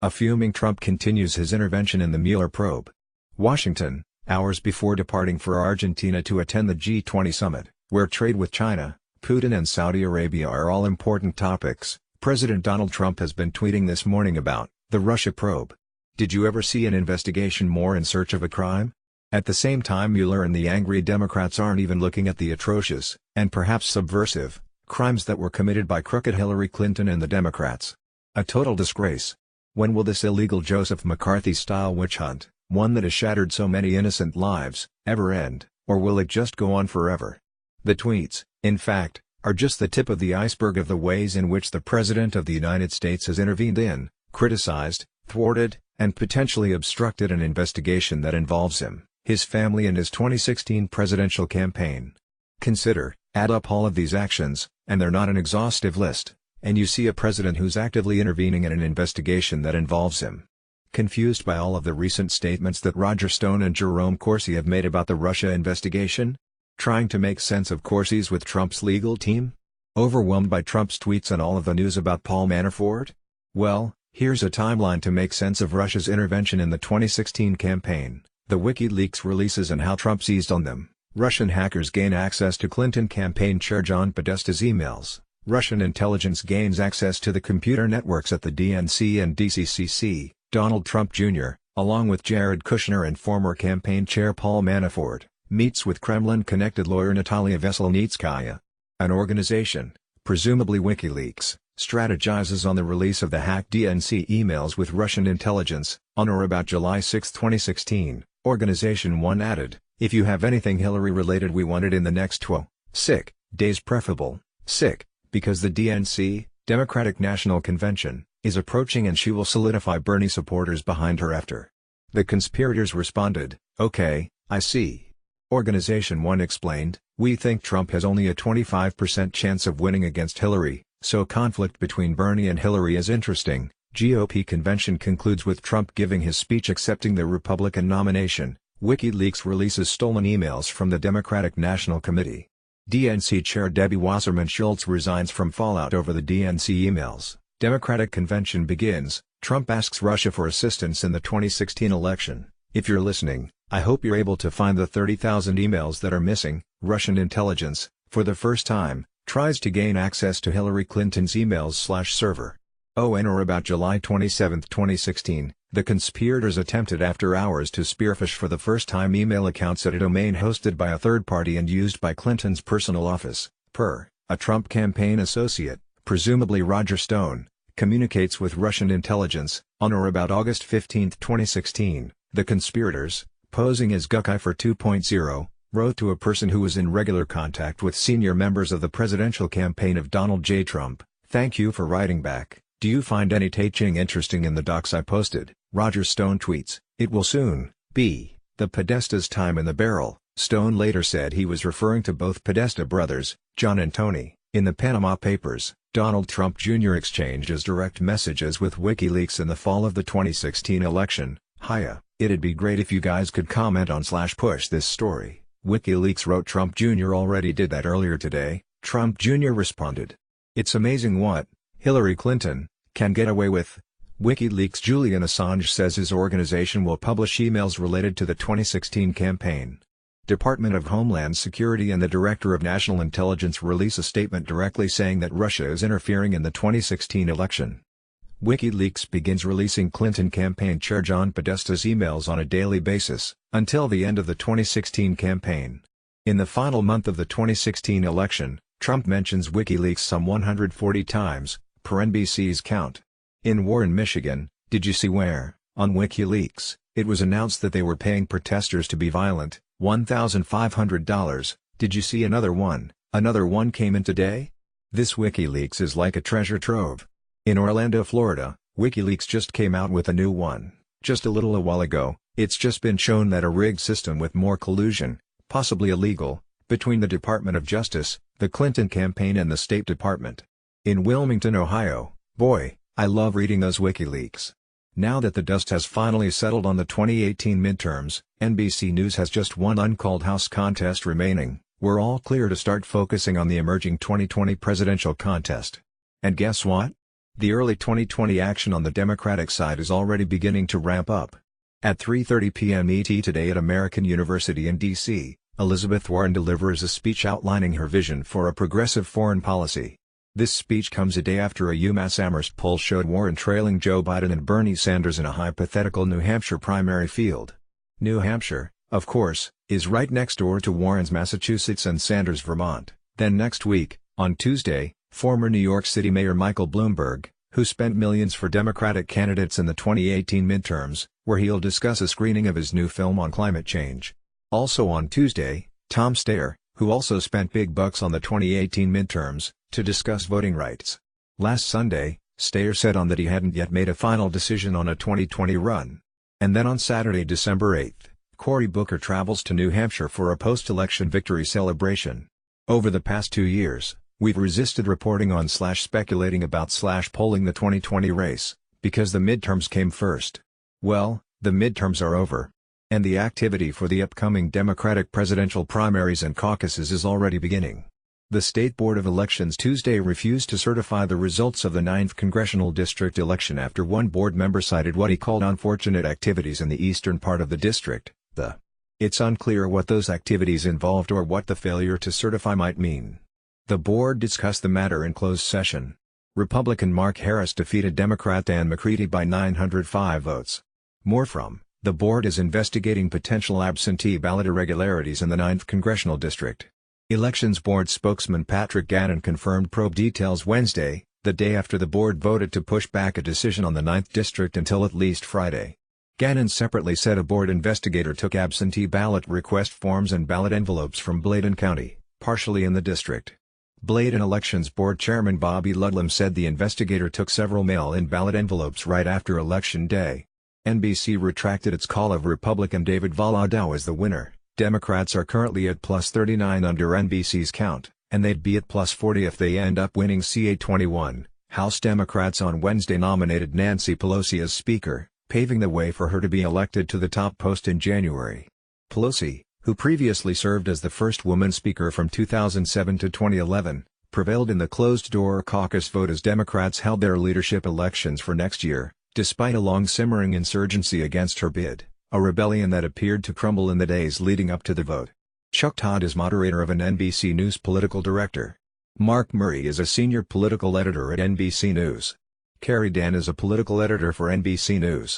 A fuming Trump continues his intervention in the Mueller probe. Washington, hours before departing for Argentina to attend the G20 summit, where trade with China, Putin and Saudi Arabia are all important topics, President Donald Trump has been tweeting this morning about the Russia probe. Did you ever see an investigation more in search of a crime? At the same time, Mueller and the angry Democrats aren't even looking at the atrocious, and perhaps subversive, crimes that were committed by crooked Hillary Clinton and the Democrats. A total disgrace. When will this illegal Joseph McCarthy-style witch hunt, one that has shattered so many innocent lives, ever end, or will it just go on forever? The tweets, in fact, are just the tip of the iceberg of the ways in which the President of the United States has intervened in, criticized, thwarted, and potentially obstructed an investigation that involves him, his family and his 2016 presidential campaign. Add up all of these actions, and they're not an exhaustive list, and you see a president who's actively intervening in an investigation that involves him. Confused by all of the recent statements that Roger Stone and Jerome Corsi have made about the Russia investigation? Trying to make sense of Corsi's with Trump's legal team? Overwhelmed by Trump's tweets and all of the news about Paul Manafort? Well, here's a timeline to make sense of Russia's intervention in the 2016 campaign, the WikiLeaks releases and how Trump seized on them. Russian hackers gain access to Clinton campaign chair John Podesta's emails. Russian intelligence gains access to the computer networks at the DNC and DCCC. Donald Trump Jr., along with Jared Kushner and former campaign chair Paul Manafort, meets with Kremlin-connected lawyer Natalia Veselnitskaya. An organization, presumably WikiLeaks, strategizes on the release of the hacked DNC emails with Russian intelligence. On or about July 6, 2016, Organization 1 added, "If you have anything Hillary-related, we want it in the next 12 days, preferable, because the DNC, Democratic National Convention, is approaching and she will solidify Bernie supporters behind her after." The conspirators responded, "Okay, I see." Organization 1 explained, "We think Trump has only a 25% chance of winning against Hillary, so conflict between Bernie and Hillary is interesting." GOP convention concludes with Trump giving his speech accepting the Republican nomination. WikiLeaks releases stolen emails from the Democratic National Committee. DNC Chair Debbie Wasserman Schultz resigns from fallout over the DNC emails. Democratic convention begins. Trump asks Russia for assistance in the 2016 election. If you're listening, I hope you're able to find the 30,000 emails that are missing. Russian intelligence, for the first time, tries to gain access to Hillary Clinton's emails/server. On or about July 27, 2016, the conspirators attempted after hours to spearfish for the first time email accounts at a domain hosted by a third party and used by Clinton's personal office. A Trump campaign associate, presumably Roger Stone, communicates with Russian intelligence. On or about August 15, 2016, the conspirators, posing as Guccifer 2.0, wrote to a person who was in regular contact with senior members of the presidential campaign of Donald J. Trump, "Thank you for writing back. Do you find any teaching interesting in the docs I posted?" Roger Stone tweets, "It will soon be the Podesta's time in the barrel." Stone later said he was referring to both Podesta brothers, John and Tony. In the Panama Papers, Donald Trump Jr. exchanged his direct messages with WikiLeaks in the fall of the 2016 election. "Hiya, it'd be great if you guys could comment on/push this story." WikiLeaks wrote Trump Jr. already did that earlier today. Trump Jr. responded, "It's amazing what Hillary Clinton can get away with." WikiLeaks Julian Assange says his organization will publish emails related to the 2016 campaign. Department of Homeland Security and the Director of National Intelligence release a statement directly saying that Russia is interfering in the 2016 election. WikiLeaks begins releasing Clinton campaign chair John Podesta's emails on a daily basis, until the end of the 2016 campaign. In the final month of the 2016 election, Trump mentions WikiLeaks some 140 times, per NBC's count. In Warren, Michigan, did you see where, on WikiLeaks, it was announced that they were paying protesters to be violent, $1,500, did you see another one? Another one came in today? This WikiLeaks is like a treasure trove. In Orlando, Florida, WikiLeaks just came out with a new one, just a while ago. It's just been shown that a rigged system with more collusion, possibly illegal, between the Department of Justice, the Clinton campaign and the State Department. In Wilmington, Ohio, boy, I love reading those WikiLeaks. Now that the dust has finally settled on the 2018 midterms, NBC News has just one uncalled House contest remaining. We're all clear to start focusing on the emerging 2020 presidential contest. And guess what? The early 2020 action on the Democratic side is already beginning to ramp up. At 3:30 p.m. ET today at American University in D.C., Elizabeth Warren delivers a speech outlining her vision for a progressive foreign policy. This speech comes a day after a UMass Amherst poll showed Warren trailing Joe Biden and Bernie Sanders in a hypothetical New Hampshire primary field. New Hampshire, of course, is right next door to Warren's Massachusetts and Sanders' Vermont. Then next week, on Tuesday, former New York City Mayor Michael Bloomberg, who spent millions for Democratic candidates in the 2018 midterms, where he'll discuss a screening of his new film on climate change. Also on Tuesday, Tom Steyer, who also spent big bucks on the 2018 midterms, to discuss voting rights. Last Sunday, Steyer said that he hadn't yet made a final decision on a 2020 run. And then on Saturday, December 8th, Cory Booker travels to New Hampshire for a post-election victory celebration. Over the past 2 years, we've resisted reporting on /speculating about /polling the 2020 race, because the midterms came first. Well, the midterms are over. And the activity for the upcoming Democratic presidential primaries and caucuses is already beginning. The State Board of Elections Tuesday refused to certify the results of the 9th Congressional District election after one board member cited what he called unfortunate activities in the eastern part of the district. It's unclear what those activities involved or what the failure to certify might mean. The board discussed the matter in closed session. Republican Mark Harris defeated Democrat Dan McCready by 905 votes. More from: the board is investigating potential absentee ballot irregularities in the 9th Congressional District. Elections Board spokesman Patrick Gannon confirmed probe details Wednesday, the day after the board voted to push back a decision on the 9th District until at least Friday. Gannon separately said a board investigator took absentee ballot request forms and ballot envelopes from Bladen County, partially in the district. Bladen Elections Board Chairman Bobby Ludlam said the investigator took several mail-in ballot envelopes right after Election Day. NBC retracted its call of Republican David Valadao as the winner. Democrats are currently at +39 under NBC's count, and they'd be at +40 if they end up winning CA21. House Democrats on Wednesday nominated Nancy Pelosi as Speaker, paving the way for her to be elected to the top post in January. Pelosi, who previously served as the first woman Speaker from 2007 to 2011, prevailed in the closed-door caucus vote as Democrats held their leadership elections for next year, despite a long-simmering insurgency against her bid, a rebellion that appeared to crumble in the days leading up to the vote. Chuck Todd is moderator of an NBC News political director. Mark Murray is a senior political editor at NBC News. Carrie Dan is a political editor for NBC News.